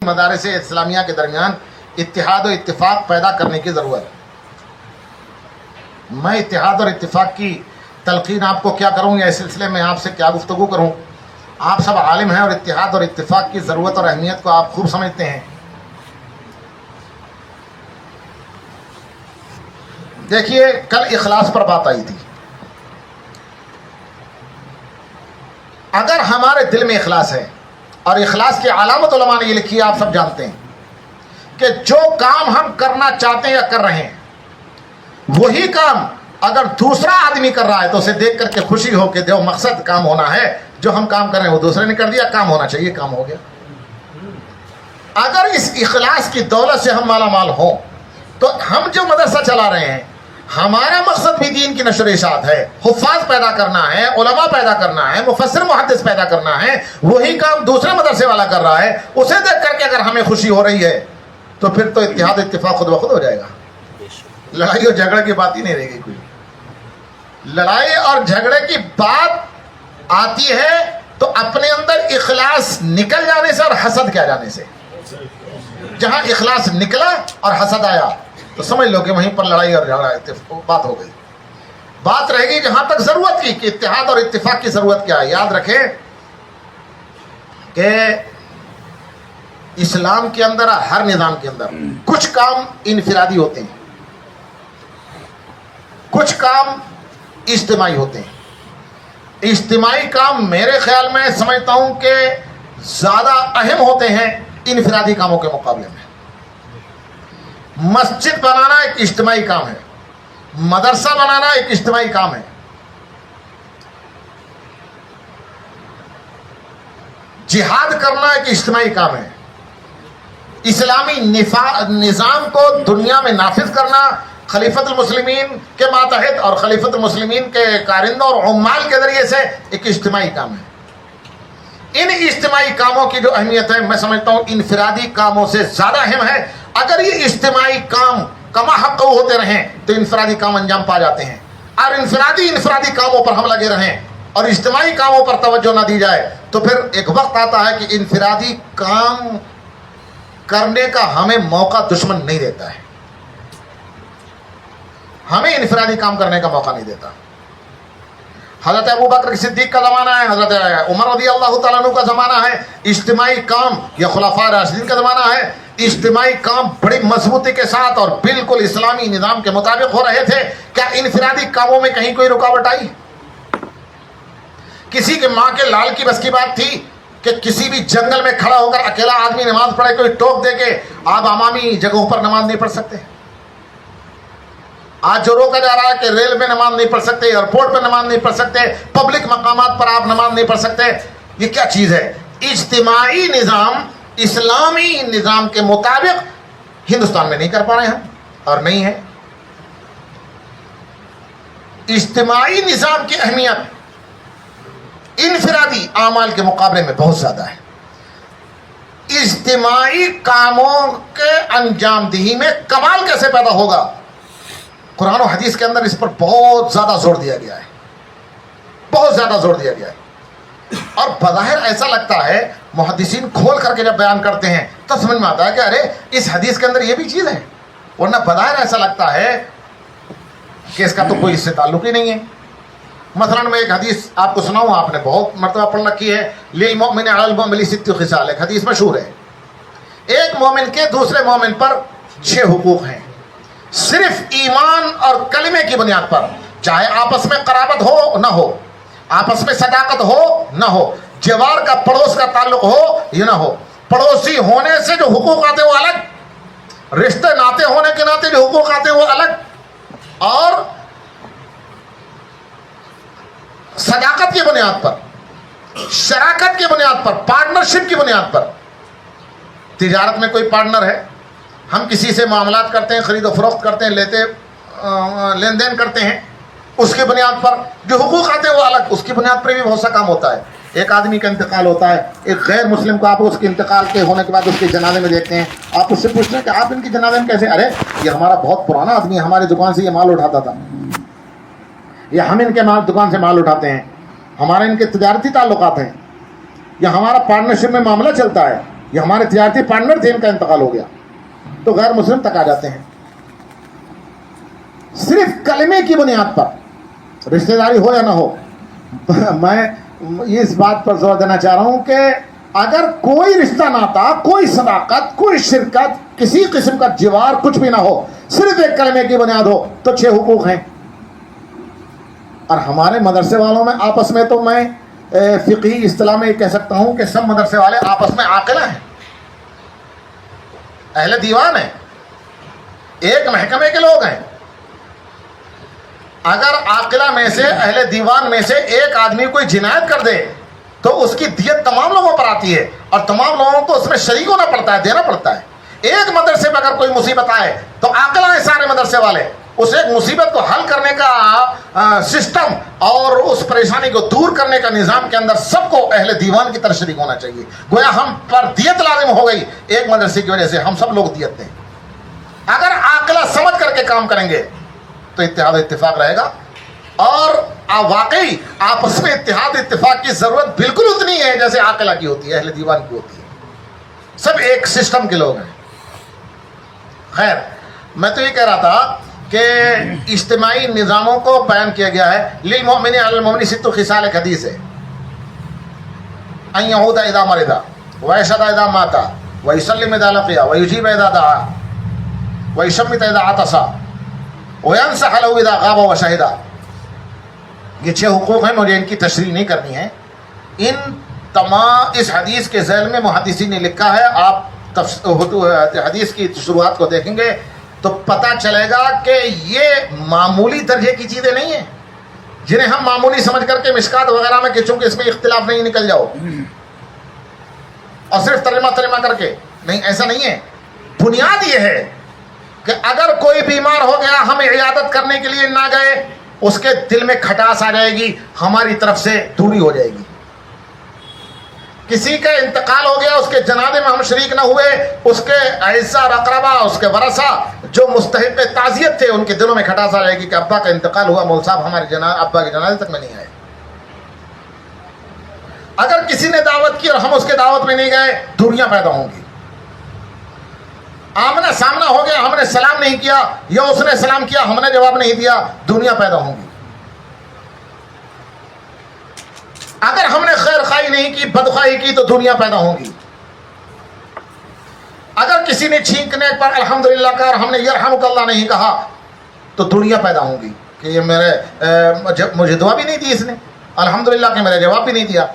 مدارس اسلامیہ کے درمیان اتحاد و اتفاق پیدا کرنے کی ضرورت ہے۔ میں اتحاد اور اتفاق کی تلقین آپ کو کیا کروں یا اس سلسلے میں آپ سے کیا گفتگو کروں؟ آپ سب عالم ہیں اور اتحاد اور اتفاق کی ضرورت اور اہمیت کو آپ خوب سمجھتے ہیں۔ دیکھیے، کل اخلاص پر بات آئی تھی۔ اگر ہمارے دل میں اخلاص ہے، اور اخلاص کی علامت علماء نے یہ لکھی ہے، آپ سب جانتے ہیں کہ جو کام ہم کرنا چاہتے ہیں یا کر رہے ہیں، وہی کام اگر دوسرا آدمی کر رہا ہے تو اسے دیکھ کر کے خوشی ہو کہ جو مقصد کام ہونا ہے، جو ہم کام کر رہے ہیں وہ دوسرے نے کر دیا، کام ہونا چاہیے، کام ہو گیا۔ اگر اس اخلاص کی دولت سے ہم مالا مال ہوں تو ہم جو مدرسہ چلا رہے ہیں، ہمارا مقصد بھی دین کی نشر و اشاعت ہے، حفاظ پیدا کرنا ہے، علماء پیدا کرنا ہے، مفسر محدث پیدا کرنا ہے، وہی کام دوسرے مدرسے والا کر رہا ہے، اسے دیکھ کر کے اگر ہمیں خوشی ہو رہی ہے تو پھر تو اتحاد اتفاق خود بخود ہو جائے گا۔ لڑائی اور جھگڑے کی بات ہی نہیں رہے گی کوئی۔ لڑائی اور جھگڑے کی بات آتی ہے تو اپنے اندر اخلاص نکل جانے سے اور حسد کے آ جانے سے۔ جہاں اخلاص نکلا اور حسد آیا تو سمجھ لو کہ وہیں پر لڑائی اور جھگڑا بات ہو گئی۔ بات رہے گی جہاں تک ضرورت کی کہ اتحاد اور اتفاق کی ضرورت کیا ہے۔ یاد رکھیں کہ اسلام کے اندر، ہر نظام کے اندر کچھ کام انفرادی ہوتے ہیں، کچھ کام اجتماعی ہوتے ہیں۔ اجتماعی کام میرے خیال میں سمجھتا ہوں کہ زیادہ اہم ہوتے ہیں انفرادی کاموں کے مقابلے میں۔ مسجد بنانا ایک اجتماعی کام ہے، مدرسہ بنانا ایک اجتماعی کام ہے، جہاد کرنا ایک اجتماعی کام ہے، اسلامی نظام کو دنیا میں نافذ کرنا خلیفۃ المسلمین کے ماتحت اور خلیفۃ المسلمین کے کارندوں اور عمال کے ذریعے سے ایک اجتماعی کام ہے۔ ان اجتماعی کاموں کی جو اہمیت ہے، میں سمجھتا ہوں انفرادی کاموں سے زیادہ اہم ہے۔ اگر یہ اجتماعی کام کما حق ہوتے رہیں تو انفرادی کام انجام پا جاتے ہیں، اور انفرادی کاموں پر ہم لگے رہیں اور اجتماعی کاموں پر توجہ نہ دی جائے تو پھر ایک وقت آتا ہے کہ انفرادی کام کرنے کا ہمیں موقع دشمن نہیں دیتا ہے، ہمیں انفرادی کام کرنے کا موقع نہیں دیتا۔ حضرت ابوبکر صدیق کا زمانہ ہے، حضرت عمر رضی اللہ تعالیٰ عنہ کا زمانہ ہے، اجتماعی کام یا خلفاء راشدین کا زمانہ ہے، اجتماعی کام بڑی مضبوطی کے ساتھ اور بالکل اسلامی نظام کے مطابق ہو رہے تھے۔ کیا انفرادی کاموں میں کہیں کوئی رکاوٹ آئی؟ کسی کے ماں کے لال کی بس کی بات تھی کہ کسی بھی جنگل میں کھڑا ہو کر اکیلا آدمی نماز پڑھے، کوئی ٹوک دے کے آپ عوامی جگہوں پر نماز نہیں پڑھ سکتے؟ آج جو روکا جا رہا ہے کہ ریل میں نماز نہیں پڑھ سکتے، ایئرپورٹ پہ نماز نہیں پڑھ سکتے، پبلک مقامات پر آپ نماز نہیں پڑھ سکتے، یہ کیا چیز ہے؟ اجتماعی نظام اسلامی نظام کے مطابق ہندوستان میں نہیں کر پا رہے ہم، اور نہیں ہے۔ اجتماعی نظام کی اہمیت انفرادی اعمال کے مقابلے میں بہت زیادہ ہے۔ اجتماعی کاموں کے انجام دہی میں کمال کیسے پیدا ہوگا؟ قرآن و حدیث کے اندر اس پر بہت زیادہ زور دیا گیا ہے، بہت زیادہ زور دیا گیا ہے۔ اور بظاہر ایسا لگتا ہے، محدثین کھول کر کے جب بیان کرتے ہیں تو سمجھ میں آتا ہے کہ ارے اس حدیث کے اندر یہ بھی چیز ہے، ورنہ بظاہر ایسا لگتا ہے کہ اس کا تو کوئی اس سے تعلق ہی نہیں ہے۔ مثلا میں ایک حدیث آپ کو سناؤں، آپ نے بہت مرتبہ پڑھ رکھی ہے، للمؤمن علی المؤمن ست خصال، ایک حدیث مشہور ہے۔ ایک مومن کے دوسرے مومن پر 6 حقوق ہیں، صرف ایمان اور کلمے کی بنیاد پر، چاہے آپس میں قرابت ہو نہ ہو، آپس میں صداقت ہو نہ ہو، جوار کا پڑوس کا تعلق ہو یا نہ ہو، پڑوسی ہونے سے جو حقوق آتے ہیں وہ الگ، رشتے ناتے ہونے کے ناتے جو حقوق آتے ہیں وہ الگ، اور صداقت کی بنیاد پر، شراکت کی بنیاد پر، پارٹنرشپ کی بنیاد پر۔ تجارت میں کوئی پارٹنر ہے، ہم کسی سے معاملات کرتے ہیں، خرید و فروخت کرتے ہیں، لین دین کرتے ہیں، اس کی بنیاد پر جو حقوق آتے ہیں وہ الگ، اس کی بنیاد پر بھی بہت سا کام ہوتا ہے۔ ایک آدمی کا انتقال ہوتا ہے، ایک غیر مسلم کو آپ اس کے انتقال کے ہونے کے بعد اس کے جنازے میں دیکھتے ہیں، آپ اس سے پوچھتے ہیں کہ آپ ان کے جنازے میں کیسے؟ ارے یہ ہمارا بہت پرانا آدمی ہے، ہماری دکان سے یہ مال اٹھاتا تھا، یا ہم ان کے دکان سے مال اٹھاتے ہیں، ہمارے ان کے تجارتی تعلقات ہیں، یا ہمارا پارٹنرشپ میں معاملہ چلتا ہے، یہ ہمارے تجارتی پارٹنر تھے، ان کا انتقال ہو گیا تو غیر مسلم تک آ جاتے ہیں. صرف کلمے کی بنیاد پر رشتہ داری ہو یا نہ ہو. میں اس بات پر زور دینا چاہ رہا ہوں کہ اگر کوئی رشتہ ناتا، کوئی صداقت، کوئی شرکت، کسی قسم کا جوار کچھ بھی نہ ہو، صرف ایک کلمے کی بنیاد ہو تو 6 حقوق ہیں. اور ہمارے مدرسے والوں میں آپس میں تو میں فقہی اصطلاح میں یہ کہہ سکتا ہوں کہ سب مدرسے والے آپس میں عاقلہ ہیں، اہل دیوان ہیں، ایک محکمے کے لوگ ہیں. اگر عاقلہ میں سے، اہل دیوان میں سے ایک آدمی کوئی جنایت کر دے تو اس کی دیت تمام لوگوں پر آتی ہے اور تمام لوگوں کو اس میں شریک ہونا پڑتا ہے، دینا پڑتا ہے. ایک مدرسے پہ اگر کوئی مصیبت آئے تو عاقلہ ہیں سارے مدرسے والے، اس ایک مصیبت کو حل کرنے کا سسٹم اور اس پریشانی کو دور کرنے کا نظام کے اندر سب کو اہل دیوان کی طرح شریک ہونا چاہیے. گویا ہم پر دیت لازم ہو گئی ایک مدرسے کی وجہ سے، ہم سب لوگ دیت دیں. اگر عاقلہ سمجھ کر کے کام کریں گے تو اتحاد و اتفاق رہے گا. اور واقعی آپس میں اتحاد اتفاق کی ضرورت بالکل اتنی ہے جیسے عاقلہ کی ہوتی ہے، اہل دیوان کی ہوتی ہے. سب ایک سسٹم کے لوگ ہیں. خیر، میں تو یہ کہہ رہا تھا کہ اجتماعی نظاموں کو بیان کیا گیا ہے. للمؤمن علی المؤمن ست خصال، ایک حدیث ہے، ان یعود اذا مرض ویشهد اذا مات ویسلم اذا لقی ویجیب اذا دعا ویشمت اذا عطس وینصح له اذا غاب وشهد. یہ 6 حقوق ہیں، مجھے ان کی تشریح نہیں کرنی ہے. ان تمام اس حدیث کے ذیل میں محدثین نے لکھا ہے. آپ حدیث کی شروعات کو دیکھیں گے تو پتہ چلے گا کہ یہ معمولی درجے کی چیزیں نہیں ہیں جنہیں ہم معمولی سمجھ کر کے مشکات وغیرہ میں کہ چونکہ اس میں اختلاف نہیں نکل جاؤ اور صرف ترجمہ کر کے نہیں، ایسا نہیں ہے. بنیاد یہ ہے کہ اگر کوئی بیمار ہو گیا، ہم عیادت کرنے کے لیے نہ گئے، اس کے دل میں کھٹاس آ جائے گی، ہماری طرف سے دوری ہو جائے گی. کسی کا انتقال ہو گیا، اس کے جنازے میں ہم شریک نہ ہوئے، اس کے اعزاء اور اقربا، اس کے ورثہ جو مستحق تعزیت تھے، ان کے دلوں میں کھٹاس آ جائے گی کہ ابا کا انتقال ہوا، مول صاحب ہمارے ابا کے جنازے تک میں نہیں آئے. اگر کسی نے دعوت کی اور ہم اس کے دعوت میں نہیں گئے، دوریاں پیدا ہوں گی. آمنا سامنا ہو گیا، ہم نے سلام نہیں کیا یا اس نے سلام کیا ہم نے جواب نہیں دیا، دنیا پیدا ہوں گی. اگر ہم نے خیر خواہی نہیں کی، بدخواہی کی تو دنیا پیدا ہوں گی. اگر کسی نے چھینکنے پر الحمدللہ کہا اور ہم نے یرحمک اللہ نہیں کہا تو دنیا پیدا ہوں گی کہ یہ مجھے دعا بھی نہیں دی اس نے، الحمدللہ کہ میرے جواب بھی نہیں دیا.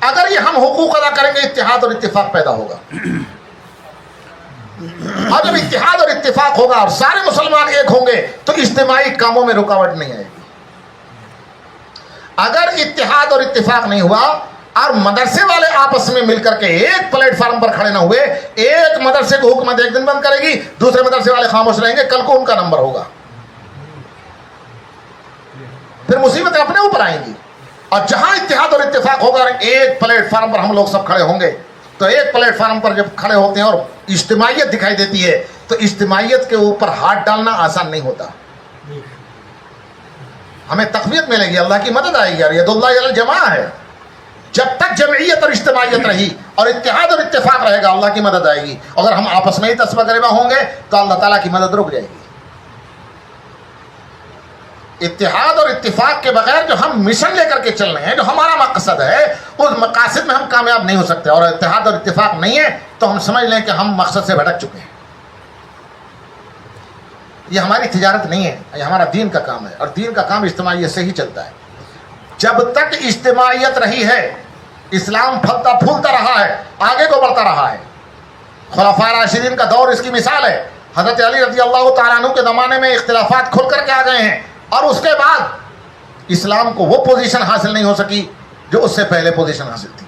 اگر یہ ہم حقوق ادا کریں گے، اتحاد اور اتفاق پیدا ہوگا. اور جب اتحاد اور اتفاق ہوگا اور سارے مسلمان ایک ہوں گے تو اجتماعی کاموں میں رکاوٹ نہیں آئے گی. اگر اتحاد اور اتفاق نہیں ہوا اور مدرسے والے آپس میں مل کر کے ایک پلیٹ فارم پر کھڑے نہ ہوئے، ایک مدرسے کو حکومت ایک دن بند کرے گی، دوسرے مدرسے والے خاموش رہیں گے، کل کو ان کا نمبر ہوگا، پھر مصیبتیں اپنے اوپر آئیں گی. اور جہاں اتحاد اور اتفاق ہوگا، ایک پلیٹ فارم پر ہم لوگ سب کھڑے ہوں گے، تو ایک پلیٹ فارم پر جب کھڑے ہوتے ہیں اور اجتماعیت دکھائی دیتی ہے تو اجتماعیت کے اوپر ہاتھ ڈالنا آسان نہیں ہوتا. ہمیں تقویت ملے گی، اللہ کی مدد آئے گی. اور ید اللہ علی الجماع ہے، جب تک جمعیت اور اجتماعیت رہی اور اتحاد اور اتفاق رہے گا، اللہ کی مدد آئے گی. اگر ہم آپس میں ہی تسبہ گریباں ہوں گے تو اللہ تعالیٰ کی مدد رک جائے گی. اتحاد اور اتفاق کے بغیر جو ہم مشن لے کر کے چل رہے ہیں، جو ہمارا مقصد ہے، اس مقاصد میں ہم کامیاب نہیں ہو سکتے. اور اتحاد اور اتفاق نہیں ہے تو ہم سمجھ لیں کہ ہم مقصد سے بھٹک چکے ہیں. یہ ہماری تجارت نہیں ہے، یہ ہمارا دین کا کام ہے، اور دین کا کام اجتماعیت سے ہی چلتا ہے. جب تک اجتماعیت رہی ہے، اسلام پھلتا پھولتا رہا ہے، آگے کو بڑھتا رہا ہے. خلفاء راشدین کا دور اس کی مثال ہے. حضرت علی رضی اللہ تعالیٰ عنہ کے زمانے میں اختلافات کھل کر کے آ گئے ہیں، اور اس کے بعد اسلام کو وہ پوزیشن حاصل نہیں ہو سکی جو اس سے پہلے پوزیشن حاصل تھی.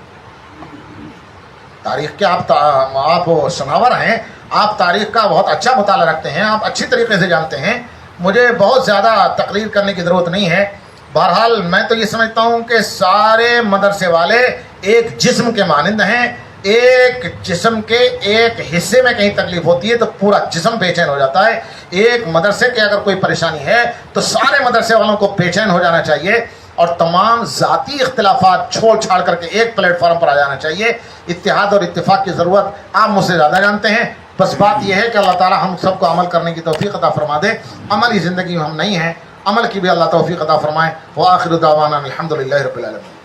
تاریخ کے آپ شناور ہیں، آپ تاریخ کا بہت اچھا مطالعہ رکھتے ہیں، آپ اچھی طریقے سے جانتے ہیں. مجھے بہت زیادہ تقریر کرنے کی ضرورت نہیں ہے. بہرحال میں تو یہ سمجھتا ہوں کہ سارے مدرسے والے ایک جسم کے مانند ہیں. ایک جسم کے ایک حصے میں کہیں تکلیف ہوتی ہے تو پورا جسم بے چین ہو جاتا ہے. ایک مدرسے کے اگر کوئی پریشانی ہے تو سارے مدرسے والوں کو بے چین ہو جانا چاہیے. اور تمام ذاتی اختلافات چھوڑ چھاڑ کر کے ایک پلیٹ فارم پر آ جانا چاہیے. اتحاد اور اتفاق کی ضرورت آپ مجھ سے زیادہ جانتے ہیں. بس بات یہ ہے کہ اللہ تعالی ہم سب کو عمل کرنے کی توفیق عطا فرما دے. عملی زندگی میں ہم نہیں ہیں, عمل کی بھی اللہ توفیق عطا فرمائے. وآخر دعوانا الحمدللہ رب العالمین.